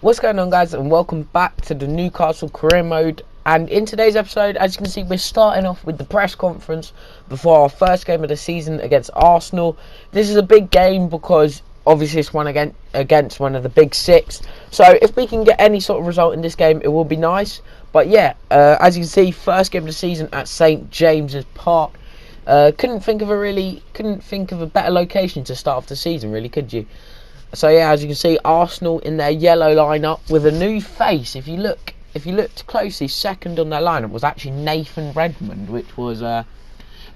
What's going on, guys, and welcome back to the Newcastle career mode. And in today's episode, as you can see, we're starting off with the press conference before our first game of the season against Arsenal. This is a big game because obviously it's one against one of the big six, so if we can get any sort of result in this game, it will be nice. But yeah, as you can see, first game of the season at St James's Park. Couldn't think of a better location to start off the season, really, could you? So yeah, as you can see, Arsenal in their yellow lineup with a new face. If you looked closely, second on their lineup was actually Nathan Redmond, which was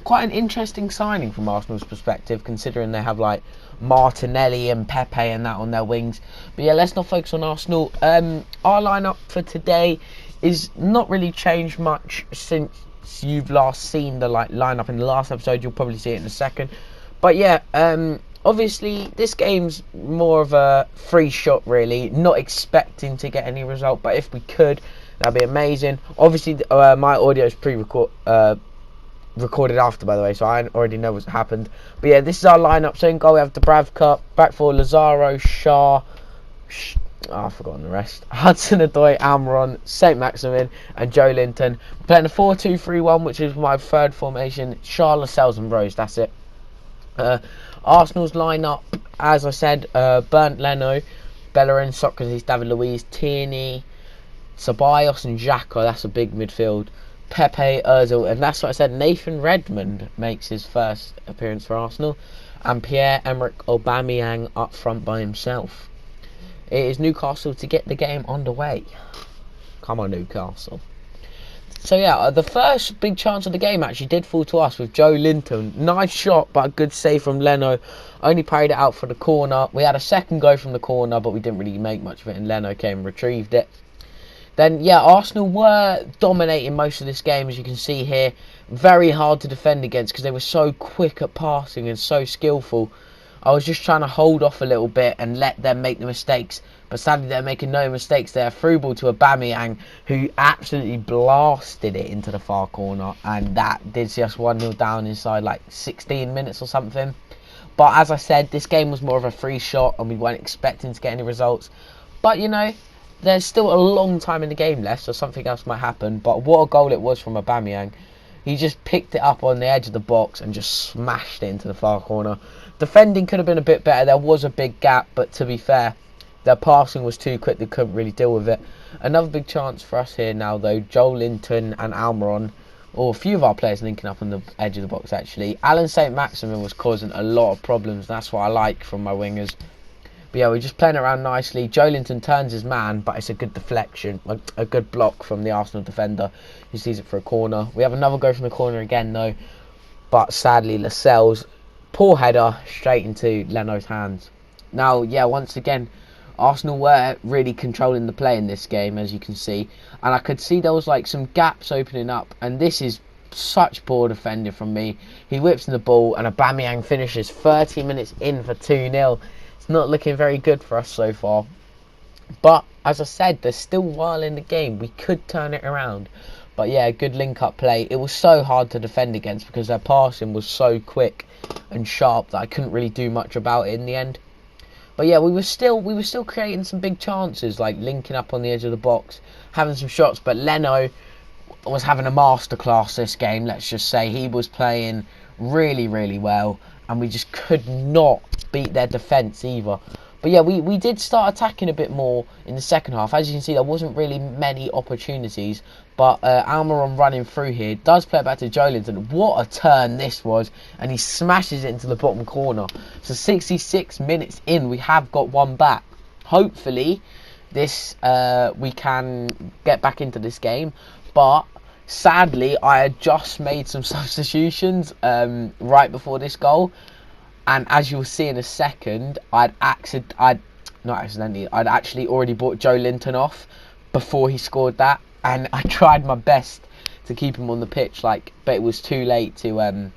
quite an interesting signing from Arsenal's perspective, considering they have like Martinelli and Pepe and that on their wings. But yeah, let's not focus on Arsenal. Our lineup for today is not really changed much since you've last seen the lineup in the last episode. You'll probably see it in a second. But yeah, obviously this game's more of a free shot, really. Not expecting to get any result, but if we could, that'd be amazing. Obviously, my audio is recorded after, by the way, so I already know what's happened. But yeah, this is our lineup. So in goal we have Dubravka, back four Lazaro, Shah. I've forgotten the rest. Hudson-Odoi, Almiron, St Maximin, and Joe Linton. We're playing a 4-2-3-1, which is my third formation. Shah, Lascelles, and Rose. That's it. Arsenal's lineup, as I said, Bernd Leno, Bellerin, Socrates, David Luiz, Tierney, Ceballos, and Xhaka. That's a big midfield. Pepe, Ozil, and that's what I said. Nathan Redmond makes his first appearance for Arsenal, and Pierre-Emerick Aubameyang up front by himself. It is Newcastle to get the game underway. Come on, Newcastle. So yeah, the first big chance of the game actually did fall to us with Joe Linton. Nice shot, but a good save from Leno. Only parried it out for the corner. We had a second go from the corner, but we didn't really make much of it, and Leno came and retrieved it. Then yeah, Arsenal were dominating most of this game, as you can see here. Very hard to defend against because they were so quick at passing and so skillful. I was just trying to hold off a little bit and let them make the mistakes. But sadly, they're making no mistakes there. Through ball to Aubameyang, who absolutely blasted it into the far corner. And that did see us 1-0 down inside like 16 minutes or something. But as I said, this game was more of a free shot and we weren't expecting to get any results. But, you know, there's still a long time in the game left, so something else might happen. But what a goal it was from Aubameyang. He just picked it up on the edge of the box and just smashed it into the far corner. Defending could have been a bit better. There was a big gap, but to be fair, their passing was too quick. They couldn't really deal with it. Another big chance for us here now, though. Joe Linton and Almiron, or a few of our players linking up on the edge of the box, actually. Alan St Maximin was causing a lot of problems. That's what I like from my wingers. But yeah, we're just playing around nicely. Joe Linton turns his man, but it's a good deflection, a good block from the Arsenal defender who sees it for a corner. We have another go from the corner again, though. But sadly, Lascelles, poor header, straight into Leno's hands. Now, yeah, once again, Arsenal were really controlling the play in this game, as you can see. And I could see there was like some gaps opening up. And this is such poor defending from me. He whips in the ball and Aubameyang finishes 30 minutes in for 2-0. It's not looking very good for us so far. But, as I said, there's still a while in the game. We could turn it around. But yeah, good link-up play. It was so hard to defend against because their passing was so quick and sharp that I couldn't really do much about it in the end. But yeah, we were still creating some big chances, like linking up on the edge of the box, having some shots. But Leno was having a masterclass this game, let's just say. He was playing really, really well, and we just could not beat their defence either. But yeah, we did start attacking a bit more in the second half. As you can see, there wasn't really many opportunities. But Almiron running through here does play it back to Joe Linton. What a turn this was. And he smashes it into the bottom corner. So 66 minutes in, we have got one back. Hopefully, this we can get back into this game. But sadly, I had just made some substitutions right before this goal. And as you'll see in a second, I'd actually already brought Joe Linton off before he scored that. And I tried my best to keep him on the pitch, but it was too late to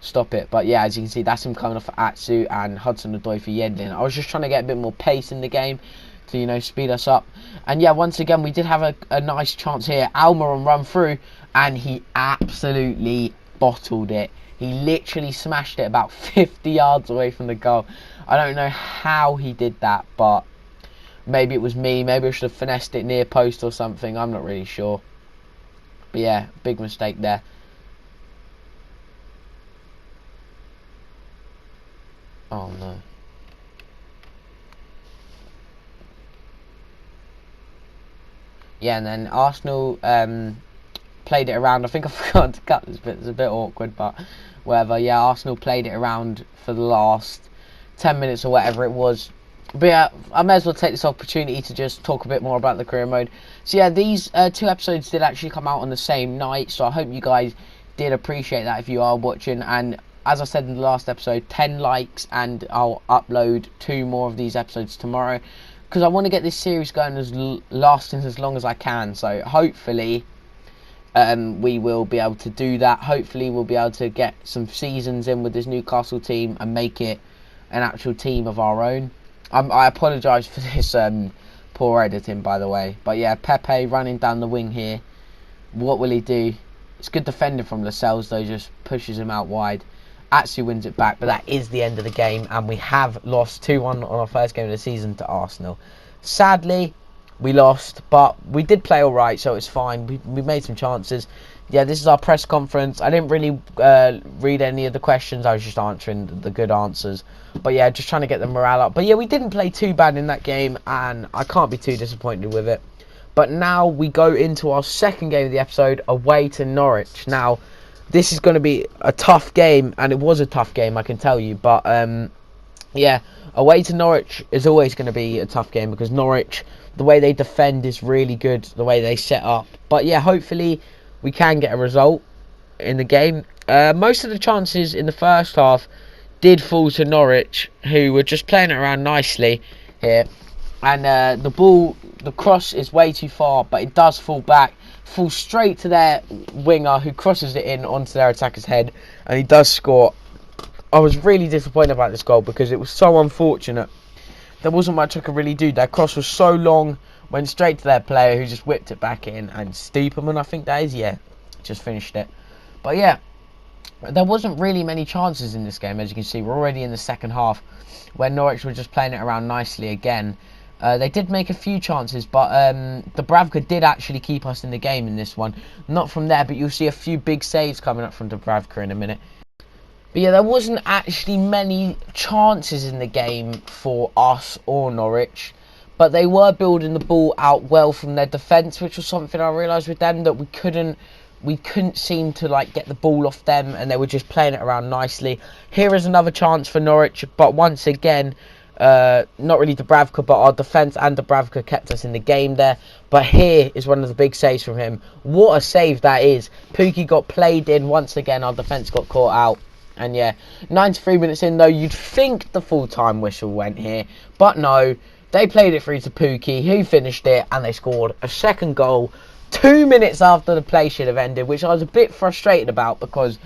stop it. But yeah, as you can see, that's him coming off for Atsu and Hudson-Odoi for Yedlin. I was just trying to get a bit more pace in the game to, you know, speed us up. And yeah, once again, we did have a nice chance here. Almiron run through, and he absolutely bottled it. He literally smashed it about 50 yards away from the goal. I don't know how he did that, but Maybe it was me. Maybe I should have finessed it near post or something. I'm not really sure. But yeah, big mistake there. Oh no. Yeah, and then Arsenal played it around. I think I forgot to cut this bit. It's a bit awkward, but whatever. Yeah, Arsenal played it around for the last 10 minutes or whatever it was. But yeah, I may as well take this opportunity to just talk a bit more about the career mode. So yeah, these 2 episodes did actually come out on the same night, so I hope you guys did appreciate that if you are watching. And as I said in the last episode, 10 likes and I'll upload 2 more of these episodes tomorrow, because I want to get this series going lasting as long as I can. So hopefully we will be able to do that. Hopefully we'll be able to get some seasons in with this Newcastle team and make it an actual team of our own. I apologise for this poor editing, by the way. But yeah, Pepe running down the wing here. What will he do? It's good defending from Lascelles, though, just pushes him out wide. Actually wins it back, but that is the end of the game, and we have lost 2-1 on our first game of the season to Arsenal. Sadly, we lost, but we did play alright, so it's fine. We made some chances. Yeah, this is our press conference. I didn't really read any of the questions. I was just answering the good answers. But yeah, just trying to get the morale up. But yeah, we didn't play too bad in that game, and I can't be too disappointed with it. But now we go into our second game of the episode, away to Norwich. Now, this is going to be a tough game, and it was a tough game, I can tell you. But yeah, away to Norwich is always going to be a tough game, because Norwich, the way they defend is really good, the way they set up. But yeah, hopefully we can get a result in the game. Most of the chances in the first half did fall to Norwich, who were just playing it around nicely here. And the cross is way too far, but it does fall back, falls straight to their winger, who crosses it in onto their attacker's head, and he does score. I was really disappointed about this goal, because it was so unfortunate. There wasn't much I could really do. That cross was so long, went straight to their player, who just whipped it back in, and Steeperman, I think that is, yeah, just finished it. But yeah, there wasn't really many chances in this game. As you can see, we're already in the second half, where Norwich were just playing it around nicely again. They did make a few chances, but Dubravka did actually keep us in the game in this one. Not from there, but you'll see a few big saves coming up from Dubravka in a minute. But yeah, there wasn't actually many chances in the game for us or Norwich, but they were building the ball out well from their defence, which was something I realised with them, that we couldn't seem to like get the ball off them, and they were just playing it around nicely. Here is another chance for Norwich, but once again, not really Dubravka, but our defence and Dubravka kept us in the game there. But here is one of the big saves from him. What a save that is. Pukki got played in once again, our defence got caught out. And yeah, 93 minutes in though, you'd think the full-time whistle went here, but no, they played it through to Pukki, who finished it, and they scored a second goal 2 minutes after the play should have ended, which I was a bit frustrated about, because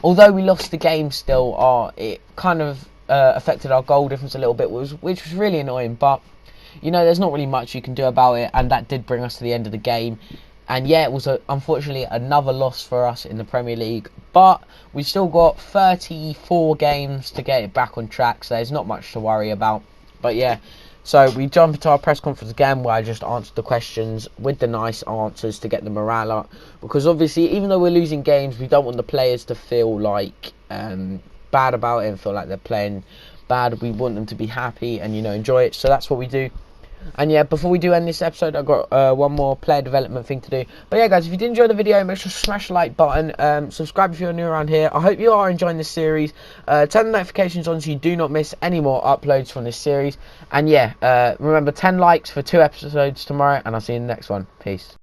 although we lost the game still, it kind of affected our goal difference a little bit, which was really annoying. But you know, there's not really much you can do about it, and that did bring us to the end of the game. And yeah, it was unfortunately another loss for us in the Premier League, but we still got 34 games to get it back on track, so there's not much to worry about. But yeah, so we jump into our press conference again, where I just answered the questions with the nice answers to get the morale up, because obviously, even though we're losing games, we don't want the players to feel like bad about it and feel like they're playing bad. We want them to be happy and, you know, enjoy it. So that's what we do. And yeah, before we do end this episode, I've got one more player development thing to do. But yeah, guys, if you did enjoy the video, make sure to smash the like button. Subscribe if you're new around here. I hope you are enjoying this series. Turn the notifications on so you do not miss any more uploads from this series. And yeah, remember, 10 likes for 2 episodes tomorrow, and I'll see you in the next one. Peace.